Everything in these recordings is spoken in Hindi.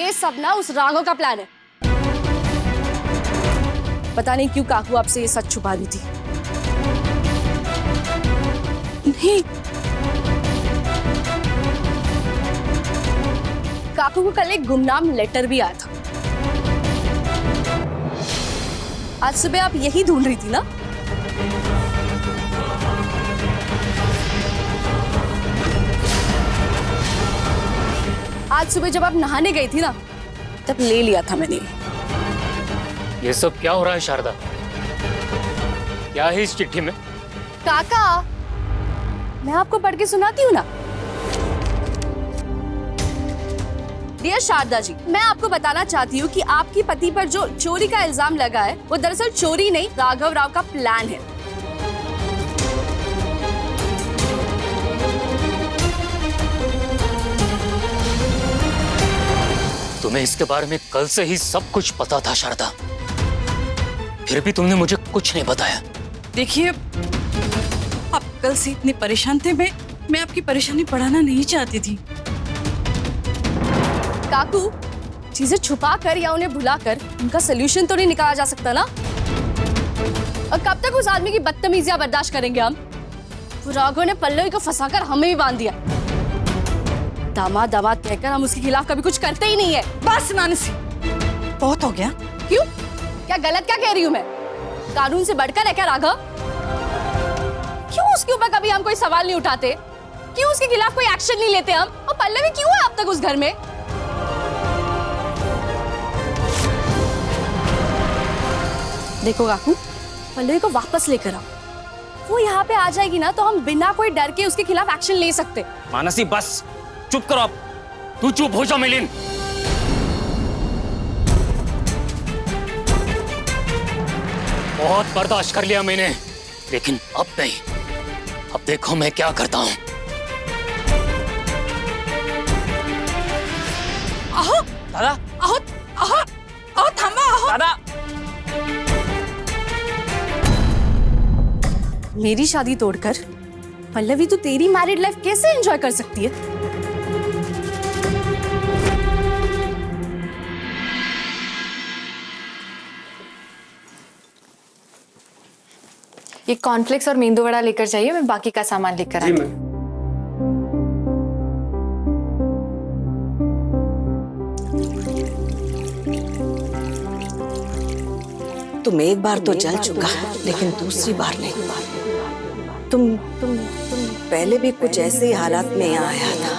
ये सब ना उस राघव का प्लान है। पता नहीं क्यों काकू आपसे ये सच छुपा रही थी। नहीं, काकू को कल एक गुमनाम लेटर भी आया था। आज सुबह आप यही ढूंढ रही थी ना? आज सुबह जब आप नहाने गई थी ना, तब ले लिया था मैंने। ये सब क्या हो रहा है शारदा? क्या है इस चिट्ठी में? काका, मैं आपको पढ़ के सुनाती हूँ ना। डियर शारदा जी, मैं आपको बताना चाहती हूँ कि आपकी पति पर जो चोरी का इल्जाम लगा है, वो दरअसल चोरी नहीं, राघव राव का प्लान है। तुम्हें इसके बारे में कल से ही सब कुछ पता था शारदा, फिर भी तुमने मुझे कुछ नहीं बताया। देखिए, आप कल से इतने परेशान थे, मैं आपकी परेशानी बढ़ाना नहीं चाहती थी। काकू, चीजें छुपा कर या उन्हें भुलाकर उनका सोल्यूशन तो नहीं निकाला जा सकता ना? और कब तक उस आदमी की बदतमीजियां बर्दाश्त करेंगे हम? वो राघव ने पल्लवी को फंसाकर हमें भी बांध दिया। दामाद दामाद कहकर हम उसके खिलाफ कभी कुछ करते ही नहीं है। बस मानसी, बहुत हो गया। क्यों? क्या गलत क्या कह रही हूँ मैं? कानून से बढ़कर है क्या राघव? क्यों उसके ऊपर कभी हम कोई सवाल नहीं उठाते? क्यों उसके खिलाफ कोई एक्शन नहीं लेते हम? और पल्लवी क्यों है अब तक उस घर में? देखो काकू, पल्लवी को वापस लेकर आओ। वो यहाँ पे आ जाएगी ना, तो हम बिना कोई डर के उसके खिलाफ एक्शन ले सकते। मानसी बस चुप करो आप। तू चुप हो जा मिलिंद। बहुत बर्दाश्त कर लिया मैंने, लेकिन अब नहीं। अब देखो मैं क्या करता हूँ। आहो दादा, आहो आहो आहो, थांबा आहो। दादा, मेरी शादी तोड़कर पल्लवी तो तेरी मैरिड लाइफ कैसे एंजॉय कर सकती है? ये कॉर्नफ्लेक्स और मेंदू वड़ा लेकर जाइए, मैं बाकी का सामान लेकर आती हूँ। तुम एक बार तो जल चुका, लेकिन दूसरी बार नहीं। तुम पहले भी कुछ ऐसे ही हालात में यहाँ आया था।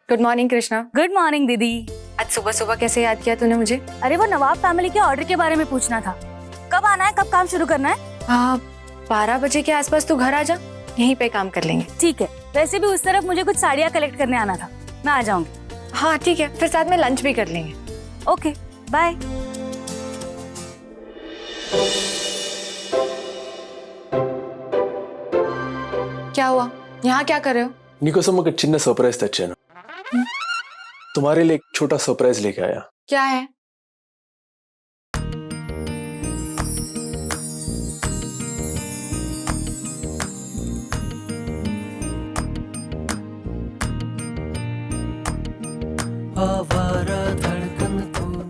Good morning Krishna. Good morning दीदी। आज सुबह सुबह कैसे याद किया तूने मुझे? अरे वो नवाब फैमिली के ऑर्डर के बारे में पूछना था। कब आना है, कब काम शुरू करना है? हाँ, 12 बजे के आसपास तू घर आ जा, यहीं पे काम कर लेंगे। ठीक है। वैसे भी उस तरफ मुझे कुछ साड़ियाँ कलेक्ट करने आना था, मैं आ जाऊंगी। हाँ ठीक है, फिर साथ में लंच भी कर लेंगे। Okay, bye. क्या हुआ? यहाँ क्या कर रहे हो? నీకోసం ఒక చిన్న సర్ప్రైజ్ తెచ్చాను. तुम्हारे लिए एक छोटा सरप्राइज लेके आया. क्या है?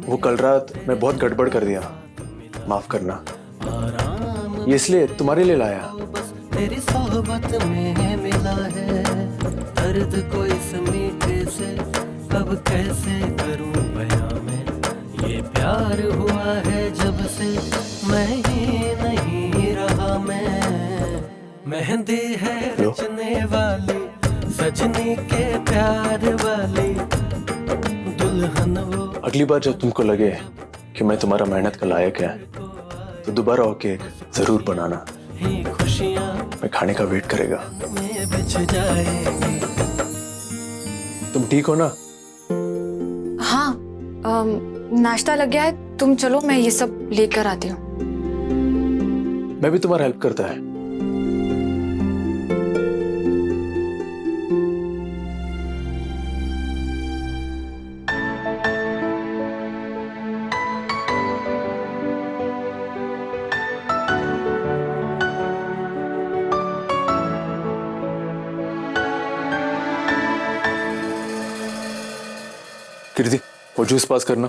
वो कल रात मैं बहुत गड़बड़ कर दिया, माफ करना. ये इसलिए तुम्हारे लिए लाया. तेरी सोहबत में मिला है दर्द को इस मीठे से, कब कैसे करूं बयां में, ये प्यार हुआ है जब से मैं ही नहीं रहा मैं, मेहंदी है रचने वाली सजनी के प्यार वाली दुल्हन वो। अगली बार जब तुमको लगे कि मैं तुम्हारा मेहनत का लायक है, तो दोबारा होके एक जरूर बनाना. मैं खाने का वेट करेगा. तुम ठीक हो ना? हाँ, नाश्ता लग गया है, तुम चलो, मैं ये सब लेकर आती हूँ। मैं भी तुम्हारा हेल्प करता है. कीर्ति, वो जूस पास करना।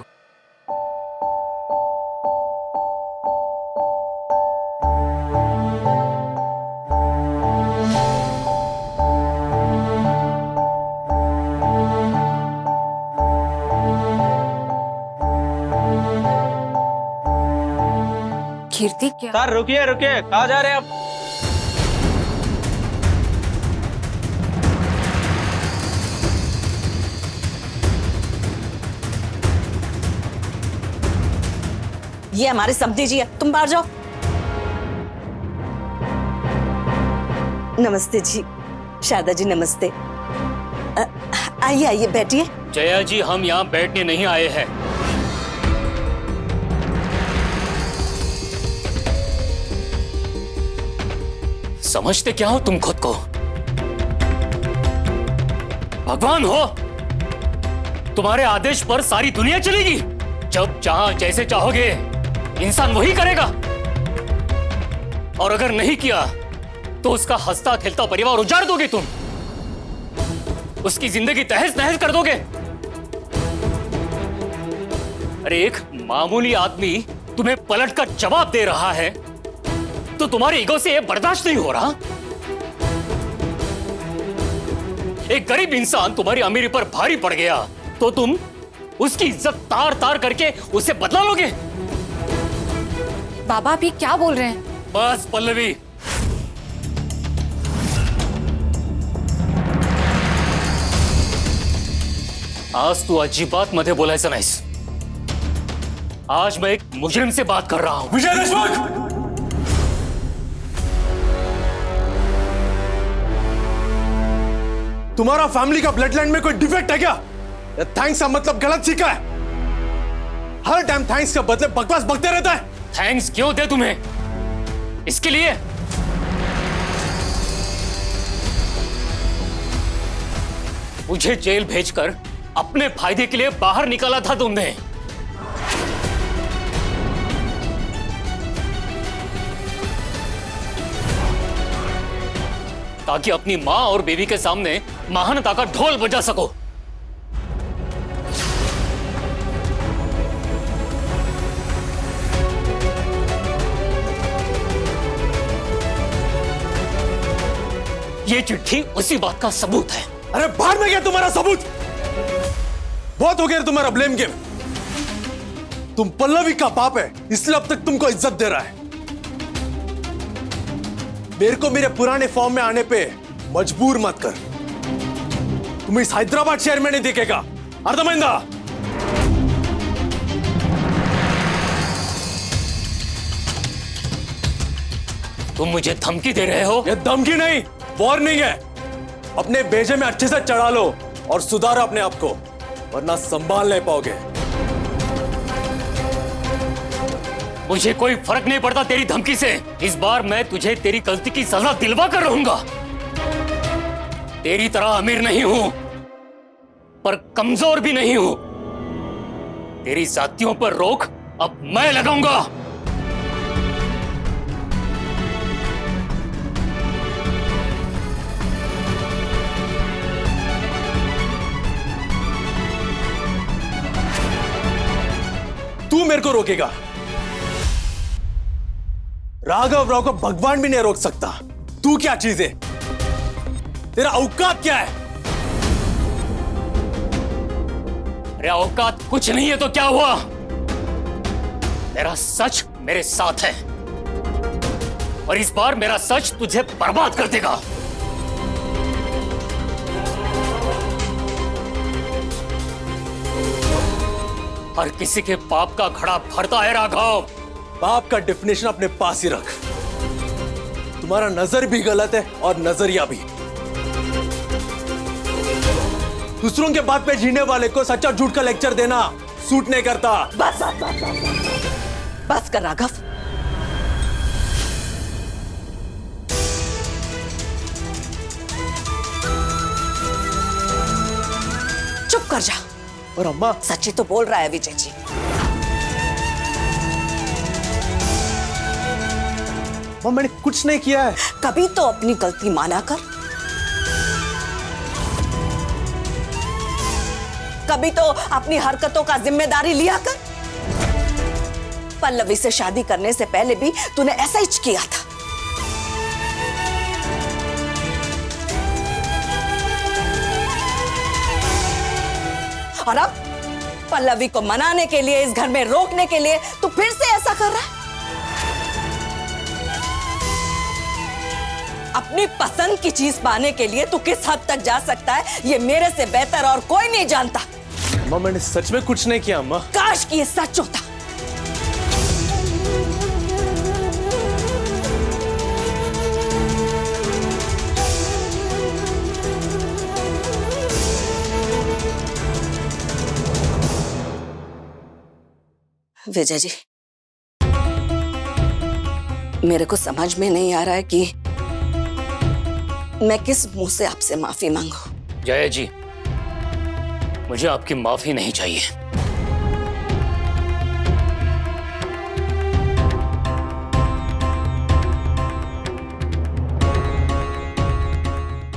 कीर्ति क्या? सर रुकिए रुकिए, कहाँ जा रहे हैं आप? ये हमारे समधी जी है, तुम बाहर जाओ। नमस्ते जी, शारदा जी नमस्ते। आइए आइए बैठिए। जया जी, हम यहाँ बैठने नहीं आए हैं। समझते क्या हो तुम खुद को? भगवान हो? तुम्हारे आदेश पर सारी दुनिया चलेगी? जब जहां जैसे चाहोगे इंसान वही करेगा, और अगर नहीं किया तो उसका हंसता खेलता परिवार उजाड़ दोगे तुम, उसकी जिंदगी तहस नहस कर दोगे। अरे एक मामूली आदमी तुम्हें पलटकर जवाब दे रहा है तो तुम्हारे ईगो से यह बर्दाश्त नहीं हो रहा। एक गरीब इंसान तुम्हारी अमीरी पर भारी पड़ गया तो तुम उसकी इज्जत तार तार करके उससे बदला लोगे। बाबा आप ये क्या बोल रहे हैं? बस पल्लवी, आज तू अजिबात मध्ये बोलायचं नाहीस। आज मैं एक मुजरिम से बात कर रहा हूं। विजय देशमुख! तुम्हारा फैमिली का ब्लड लाइन में कोई डिफेक्ट है क्या? थैंक्स का मतलब गलत सीखा है। हर टाइम थैंक्स का बदले बकवास बकते रहता है। थैंक्स क्यों दे तुम्हें? इसके लिए मुझे जेल भेजकर अपने फायदे के लिए बाहर निकाला था तुमने। ताकि अपनी मां और बेबी के सामने महानता का ढोल बजा सको। ये चिट्ठी उसी बात का सबूत है। अरे बाहर में गया तुम्हारा सबूत। बहुत हो गया तुम्हारा ब्लेम गेम। तुम पल्लवी का बाप है, इसलिए अब तक तुमको इज्जत दे रहा है। मेरे को मेरे पुराने फॉर्म में आने पे मजबूर मत कर। तुम इस हैदराबाद शहर में नहीं दिखेगा, अर्धमैंदा। तुम मुझे धमकी दे रहे हो? ये धमकी नहीं, वार्निंग है। अपने बेजे में अच्छे से चढ़ा लो और सुधारो अपने आप को, वरना संभाल नहीं पाओगे। मुझे कोई फर्क नहीं पड़ता तेरी धमकी से। इस बार मैं तुझे तेरी गलती की सजा दिलवा कर रहूंगा। तेरी तरह अमीर नहीं हूं, पर कमजोर भी नहीं हूं। तेरी जातियों पर रोक अब मैं लगाऊंगा। तू मेरे को रोकेगा? राघव राव को भगवान भी नहीं रोक सकता। तू क्या चीज है? तेरा औकात क्या है? अरे औकात कुछ नहीं है तो क्या हुआ? मेरा सच मेरे साथ है, और इस बार मेरा सच तुझे बर्बाद कर देगा। हर किसी के पाप का घड़ा भरता है राघव। बाप का डेफिनेशन अपने पास ही रख। तुम्हारा नजर भी गलत है और नजरिया भी। दूसरों के बात पे जीने वाले को सच्चा झूठ का लेक्चर देना सूट नहीं करता। बस बस बस बस बस कर राघव। चुप कर जा। और अम्मा, सच ही तो बोल रहा है विजय जी। मैंने कुछ नहीं किया है। कभी तो अपनी गलती माना कर। कभी तो अपनी हरकतों का जिम्मेदारी लिया कर। पल्लवी से शादी करने से पहले भी तूने ऐसा ही किया था। और अब पल्लवी को मनाने के लिए, इस घर में रोकने के लिए तू फिर से ऐसा कर रहा है। अपनी पसंद की चीज पाने के लिए तू किस हद तक जा सकता है, ये मेरे से बेहतर और कोई नहीं जानता। अम्मा मैंने सच में कुछ नहीं किया अम्मा। काश कि ये सच होता। विजय जी, मेरे को समझ में नहीं आ रहा है कि मैं किस मुंह से आपसे माफी मांगू। जया जी, मुझे आपकी माफी नहीं चाहिए।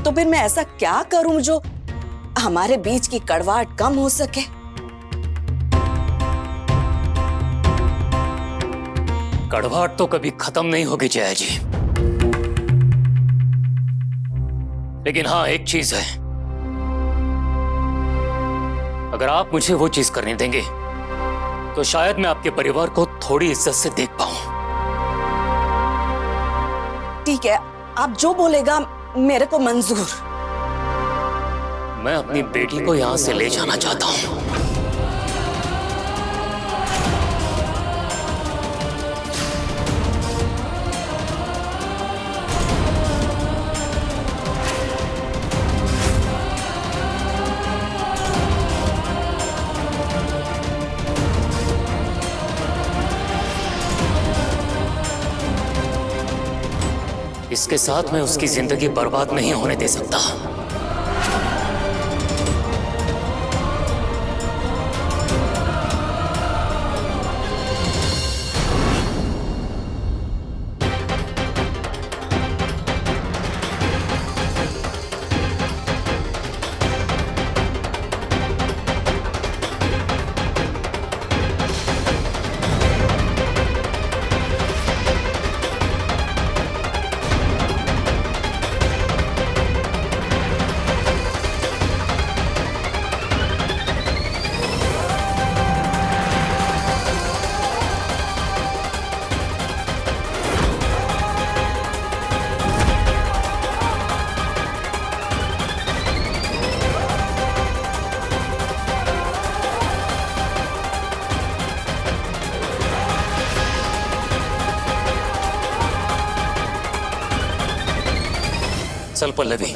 तो फिर मैं ऐसा क्या करूं जो हमारे बीच की कड़वाहट कम हो सके? कड़वाहट तो कभी खत्म नहीं होगी जया जी, लेकिन हाँ एक चीज है, अगर आप मुझे वो चीज करने देंगे तो शायद मैं आपके परिवार को थोड़ी इज्जत से देख पाऊं। ठीक है, आप जो बोलेगा मेरे को मंजूर। मैं अपनी बेटी को यहां से ले जाना चाहता हूं। इसके साथ मैं उसकी जिंदगी बर्बाद नहीं होने दे सकता। चल पल्लवी।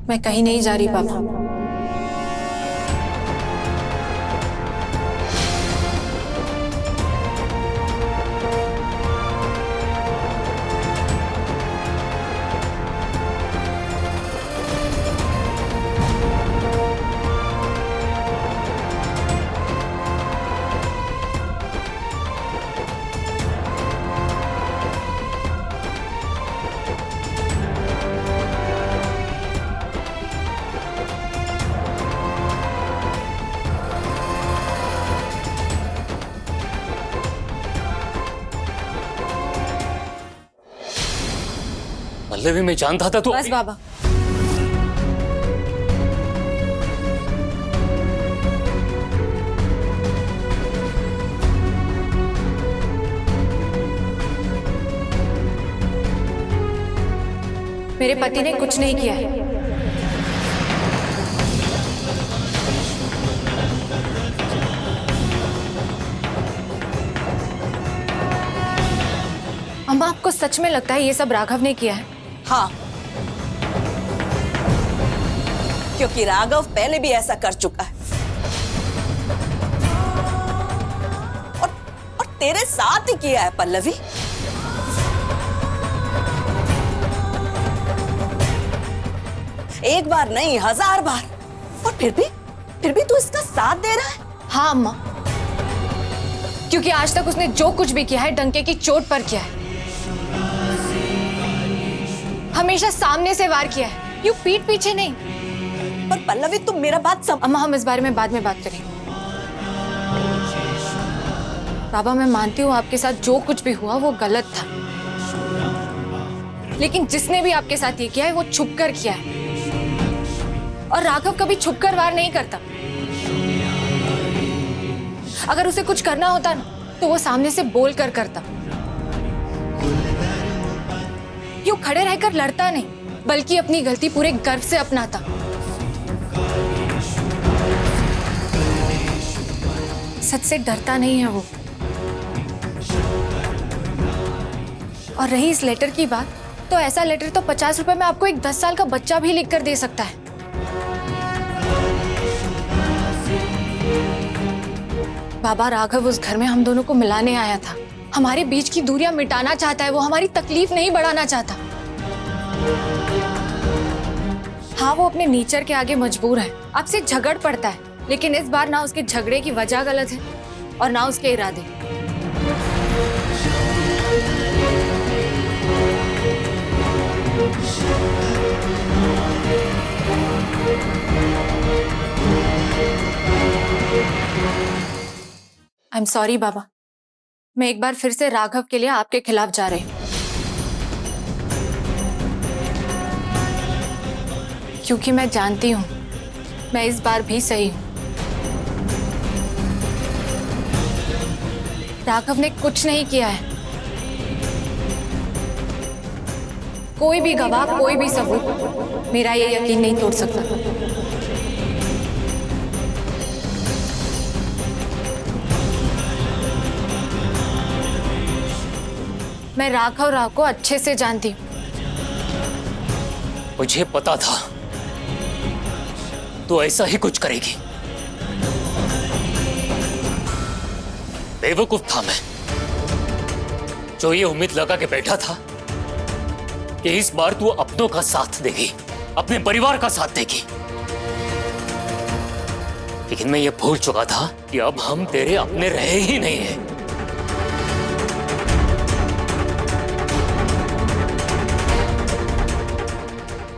मैं कहीं नहीं जा रही पापा। पल्लवी मैं जानता था तो बस बाबा, मेरे पति ने कुछ नहीं किया है। अम्मा, आपको सच में लगता है ये सब राघव ने किया है? हाँ, क्योंकि राघव पहले भी ऐसा कर चुका है और तेरे साथ ही किया है पल्लवी। एक बार नहीं, 1000 बार। और फिर भी तू इसका साथ दे रहा है। हाँ अम्मा, क्योंकि आज तक उसने जो कुछ भी किया है डंके की चोट पर किया है। हमेशा सामने से वार किया है, यूं पीठ पीछे नहीं। पर पल्लवी तुम मेरा बात समझ। अम्मा, हम इस बारे में बाद में बात करेंगे। बाबा, मैं मानती हूँ आपके साथ जो कुछ भी हुआ वो गलत था, लेकिन जिसने भी आपके साथ ये किया है वो छुप कर किया है, और राघव कभी छुप कर वार नहीं करता। अगर उसे कुछ करना होता ना तो वो सामने से बोल कर करता। यूं खड़े रहकर लड़ता नहीं, बल्कि अपनी गलती पूरे गर्व से अपनाता। सच से डरता नहीं है वो। और रही इस लेटर की बात, तो ऐसा लेटर तो 50 रुपए में आपको एक 10 साल का बच्चा भी लिख कर दे सकता है। बाबा, राघव उस घर में हम दोनों को मिलाने आया था, हमारे बीच की दूरियां मिटाना चाहता है। वो हमारी तकलीफ नहीं बढ़ाना चाहता। हाँ, वो अपने नेचर के आगे मजबूर है, आपसे झगड़ पड़ता है, लेकिन इस बार ना उसके झगड़े की वजह गलत है और ना उसके इरादे। आई एम सॉरी बाबा, मैं एक बार फिर से राघव के लिए आपके खिलाफ जा रही हूँ, क्योंकि मैं जानती हूँ मैं इस बार भी सही हूँ। राघव ने कुछ नहीं किया है। कोई भी गवाह, कोई भी सबूत मेरा ये यकीन नहीं तोड़ सकता। मैं राघव राव को अच्छे से जानती हूँ। मुझे पता था तू ऐसा ही कुछ करेगी। बेवकूफ था मैं जो ये उम्मीद लगा के बैठा था कि इस बार तू अपनों का साथ देगी, अपने परिवार का साथ देगी। लेकिन मैं ये भूल चुका था कि अब हम तेरे अपने रहे ही नहीं हैं।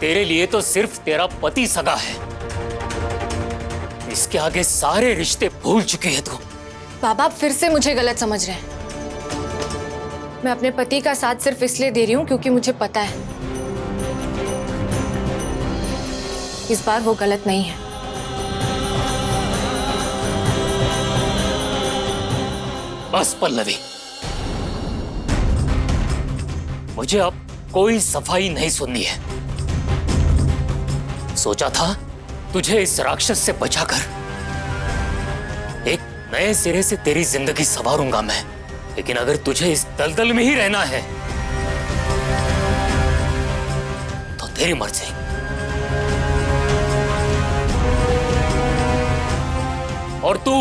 तेरे लिए तो सिर्फ तेरा पति सगा है, इसके आगे सारे रिश्ते भूल चुके हैं तू। बाबा, आप फिर से मुझे गलत समझ रहे हैं। मैं अपने पति का साथ सिर्फ इसलिए दे रही हूँ क्योंकि मुझे पता है इस बार वो गलत नहीं है। बस पल्लवी, मुझे अब कोई सफाई नहीं सुननी है। सोचा था तुझे इस राक्षस से बचाकर एक नए सिरे से तेरी जिंदगी संवारूंगा मैं, लेकिन अगर तुझे इस दलदल में ही रहना है तो तेरी मर्जी। और तू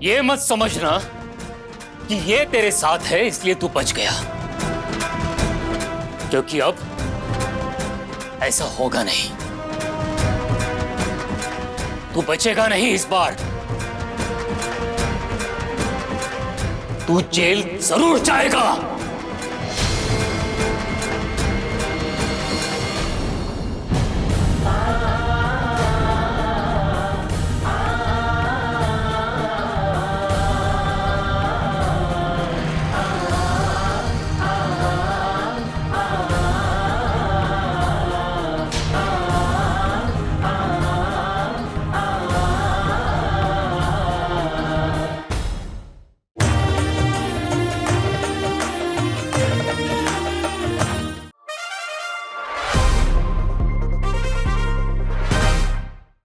ये मत समझना कि ये तेरे साथ है इसलिए तू बच गया, क्योंकि अब ऐसा होगा नहीं। तू बचेगा नहीं इस बार। तू जेल जरूर जाएगा।